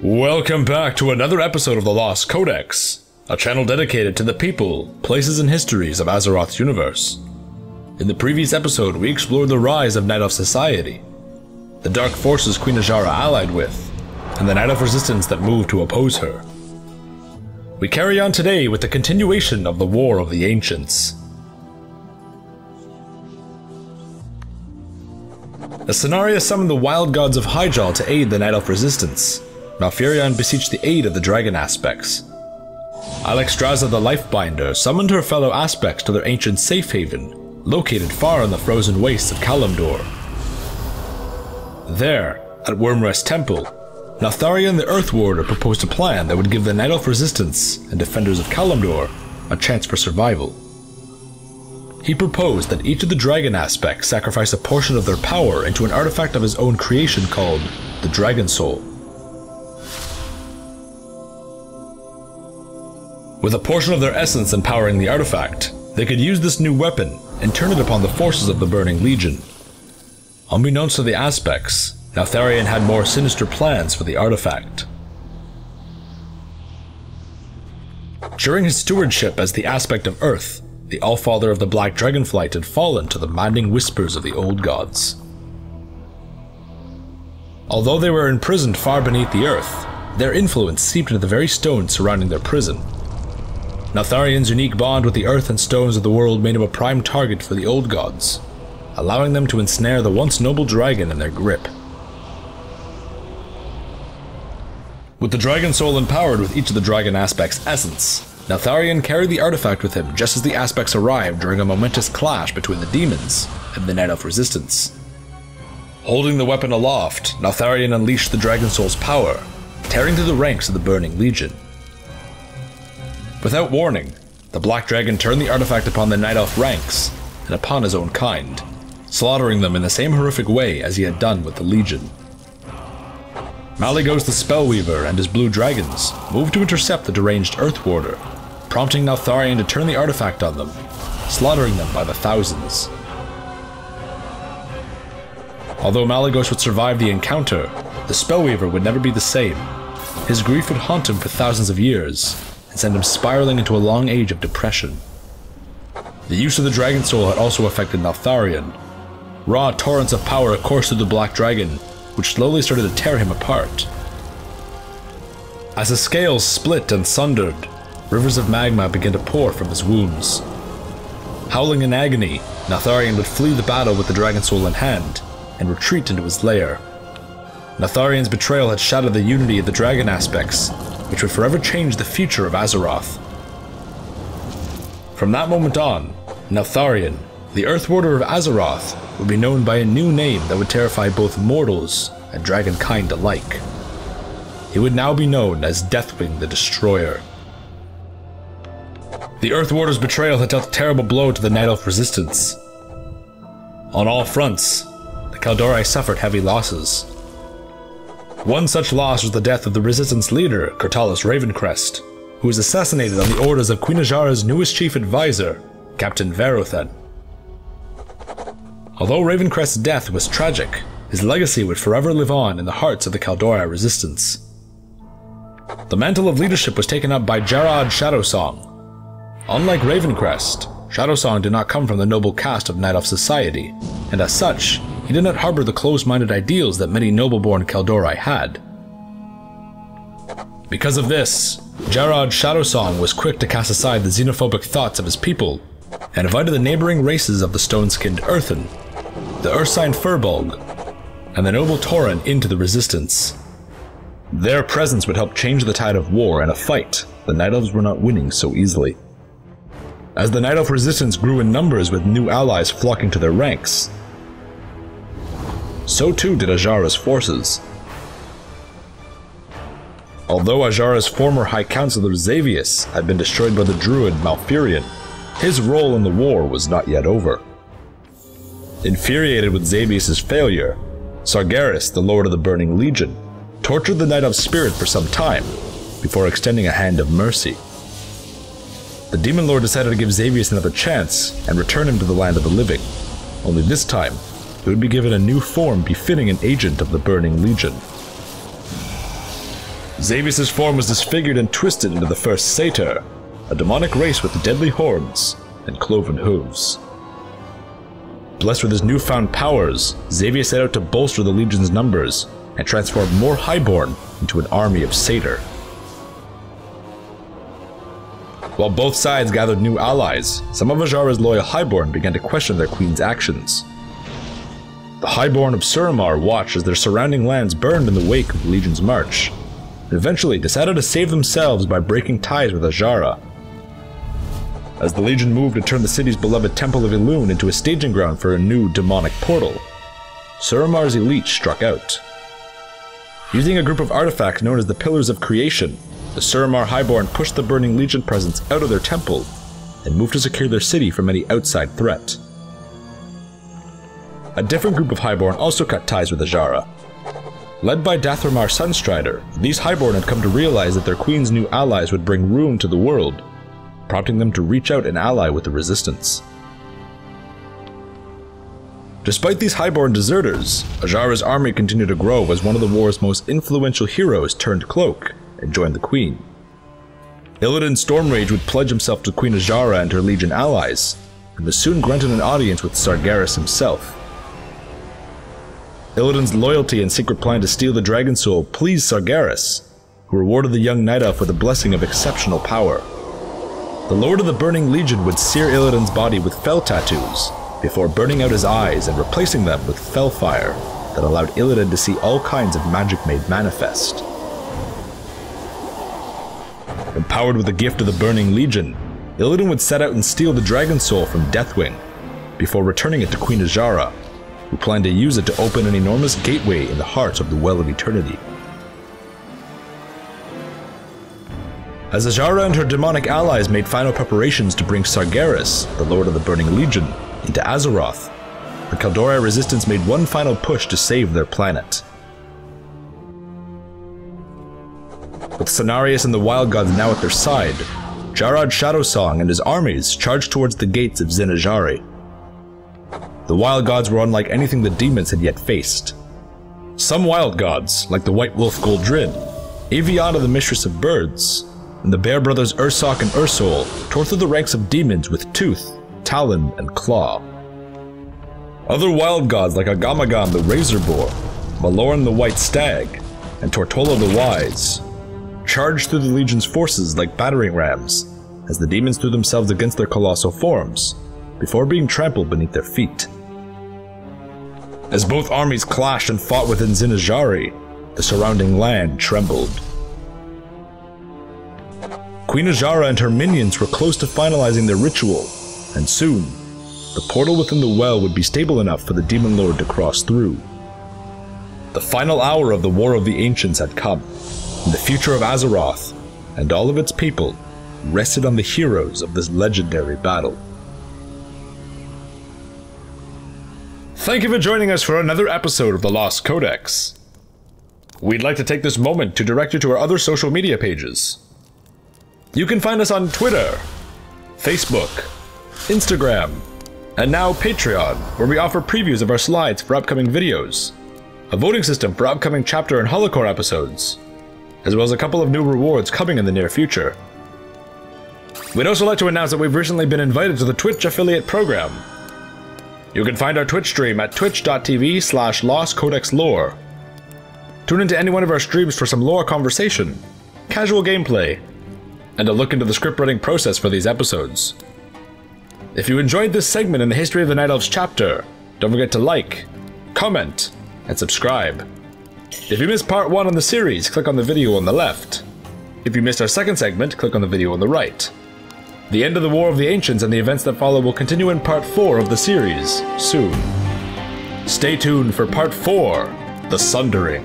Welcome back to another episode of the Lost Codex, a channel dedicated to the people, places, and histories of Azeroth's universe. In the previous episode, we explored the rise of Night Elf society, the dark forces Queen Azshara allied with, and the Night Elf resistance that moved to oppose her. We carry on today with the continuation of the War of the Ancients. As Cenarius summoned the wild gods of Hyjal to aid the Night Elf resistance, Malfurion beseeched the aid of the dragon aspects. Alexstrasza the Lifebinder summoned her fellow aspects to their ancient safe haven, located far in the frozen wastes of Kalimdor. There, at Wyrmrest Temple, Neltharion the Earth Warder proposed a plan that would give the Night Elf resistance and defenders of Kalimdor a chance for survival. He proposed that each of the dragon aspects sacrifice a portion of their power into an artifact of his own creation called the Dragonsoul. With a portion of their essence empowering the artifact, they could use this new weapon and turn it upon the forces of the Burning Legion. Unbeknownst to the aspects, Neltharion had more sinister plans for the artifact. During his stewardship as the aspect of Earth, the Allfather of the Black Dragonflight had fallen to the maddening whispers of the old gods. Although they were imprisoned far beneath the earth, their influence seeped into the very stones surrounding their prison. Neltharion's unique bond with the earth and stones of the world made him a prime target for the old gods, allowing them to ensnare the once noble dragon in their grip. With the Dragonsoul empowered with each of the dragon aspects' essence, Neltharion carried the artifact with him just as the aspects arrived during a momentous clash between the demons and the Night Elf resistance. Holding the weapon aloft, Neltharion unleashed the Dragonsoul's power, tearing through the ranks of the Burning Legion. Without warning, the Black Dragon turned the artifact upon the Night Elf ranks and upon his own kind, slaughtering them in the same horrific way as he had done with the Legion. Malygos the Spellweaver and his blue dragons moved to intercept the deranged Earth Warder, prompting Neltharion to turn the artifact on them, slaughtering them by the thousands. Although Malygos would survive the encounter, the Spellweaver would never be the same. His grief would haunt him for thousands of years, and send him spiraling into a long age of depression. The use of the Dragonsoul had also affected Neltharion. Raw torrents of power coursed through the Black Dragon, which slowly started to tear him apart. As his scales split and sundered, rivers of magma began to pour from his wounds. Howling in agony, Neltharion would flee the battle with the Dragonsoul in hand, and retreat into his lair. Neltharion's betrayal had shattered the unity of the dragon aspects, which would forever change the future of Azeroth. From that moment on, Neltharion, the Earth Warder of Azeroth, would be known by a new name that would terrify both mortals and dragonkind alike. He would now be known as Deathwing the Destroyer. The Earth Warder's betrayal had dealt a terrible blow to the Night Elf resistance. On all fronts, the Kaldorei suffered heavy losses. One such loss was the death of the resistance leader, Kurtalis Ravencrest, who was assassinated on the orders of Queen Azshara's newest chief advisor, Captain Varothan. Although Ravencrest's death was tragic, his legacy would forever live on in the hearts of the Kaldorei resistance. The mantle of leadership was taken up by JAROD SHADOWSONG. Unlike Ravencrest, SHADOWSONG did not come from the noble caste of Night Elf society, and as such, he did not harbor the close-minded ideals that many noble-born Kaldorei had. Because of this, JAROD SHADOWSONG was quick to cast aside the xenophobic thoughts of his people, and invited the neighboring races of the stone-skinned Earthen, the Ursine Furbolg, and the noble Tauren into the resistance. Their presence would help change the tide of war and a fight the Night Elves were not winning so easily. As the Night Elf resistance grew in numbers with new allies flocking to their ranks, so too did Azshara's forces. Although Azshara's former High Counselor Xavius had been destroyed by the druid Malfurion, his role in the war was not yet over. Infuriated with Xavius' failure, Sargeras, the Lord of the Burning Legion, tortured the Night Elf spirit for some time, before extending a hand of mercy. The Demon Lord decided to give Xavius another chance, and return him to the land of the living, only this time, he would be given a new form befitting an agent of the Burning Legion. Xavius' form was disfigured and twisted into the first satyr, a demonic race with deadly horns and cloven hooves. Blessed with his newfound powers, Xavius set out to bolster the Legion's numbers and transform more Highborn into an army of satyr. While both sides gathered new allies, some of Azshara's loyal Highborn began to question their queen's actions. The Highborn of Suramar watched as their surrounding lands burned in the wake of the Legion's march, and eventually decided to save themselves by breaking ties with Azshara. As the Legion moved to turn the city's beloved Temple of Elune into a staging ground for a new demonic portal, Suramar's elite struck out. Using a group of artifacts known as the Pillars of Creation, the Suramar Highborn pushed the burning Legion presence out of their temple and moved to secure their city from any outside threat. A different group of Highborn also cut ties with Azshara. Led by Dathramar Sunstrider, these Highborn had come to realize that their queen's new allies would bring ruin to the world, prompting them to reach out and ally with the Resistance. Despite these Highborn deserters, Azshara's army continued to grow as one of the war's most influential heroes turned cloak and joined the Queen. Illidan Stormrage would pledge himself to Queen Azshara and her Legion allies, and was soon granted an audience with Sargeras himself. Illidan's loyalty and secret plan to steal the Dragonsoul pleased Sargeras, who rewarded the young Night Elf with a blessing of exceptional power. The Lord of the Burning Legion would sear Illidan's body with fel tattoos, before burning out his eyes and replacing them with fel fire that allowed Illidan to see all kinds of magic made manifest. Empowered with the gift of the Burning Legion, Illidan would set out and steal the Dragonsoul from Deathwing, before returning it to Queen Azshara, who planned to use it to open an enormous gateway in the heart of the Well of Eternity. As Azshara and her demonic allies made final preparations to bring Sargeras, the Lord of the Burning Legion, into Azeroth, the Kaldorei Resistance made one final push to save their planet. With Cenarius and the Wild Gods now at their side, JAROD Shadowsong and his armies charged towards the gates of Zin-Azshari. The Wild Gods were unlike anything the demons had yet faced. Some Wild Gods, like the White Wolf Goldrid, Aviana the Mistress of Birds, and the Bear Brothers Ursoc and Ursol, tore through the ranks of demons with Tooth, Talon, and Claw. Other Wild Gods like Agamagam the Razor Boar, Malorn the White Stag, and Tortola the Wise charged through the Legion's forces like battering rams, as the demons threw themselves against their colossal forms, before being trampled beneath their feet. As both armies clashed and fought within Zin-Azshari, the surrounding land trembled. Queen Azshara and her minions were close to finalizing their ritual, and soon, the portal within the well would be stable enough for the Demon Lord to cross through. The final hour of the War of the Ancients had come, and the future of Azeroth, and all of its people, rested on the heroes of this legendary battle. Thank you for joining us for another episode of The Lost Codex. We'd like to take this moment to direct you to our other social media pages. You can find us on Twitter, Facebook, Instagram, and now Patreon, where we offer previews of our slides for upcoming videos, a voting system for upcoming chapter and holocore episodes, as well as a couple of new rewards coming in the near future. We'd also like to announce that we've recently been invited to the Twitch affiliate program. You can find our Twitch stream at twitch.tv/lostcodexlore. Tune into any one of our streams for some lore conversation, casual gameplay, and a look into the script writing process for these episodes. If you enjoyed this segment in the history of the Night Elves chapter, don't forget to like, comment, and subscribe. If you missed part 1 on the series, click on the video on the left. If you missed our second segment, click on the video on the right. The end of the War of the Ancients and the events that follow will continue in part 4 of the series, soon. Stay tuned for part 4, The Sundering.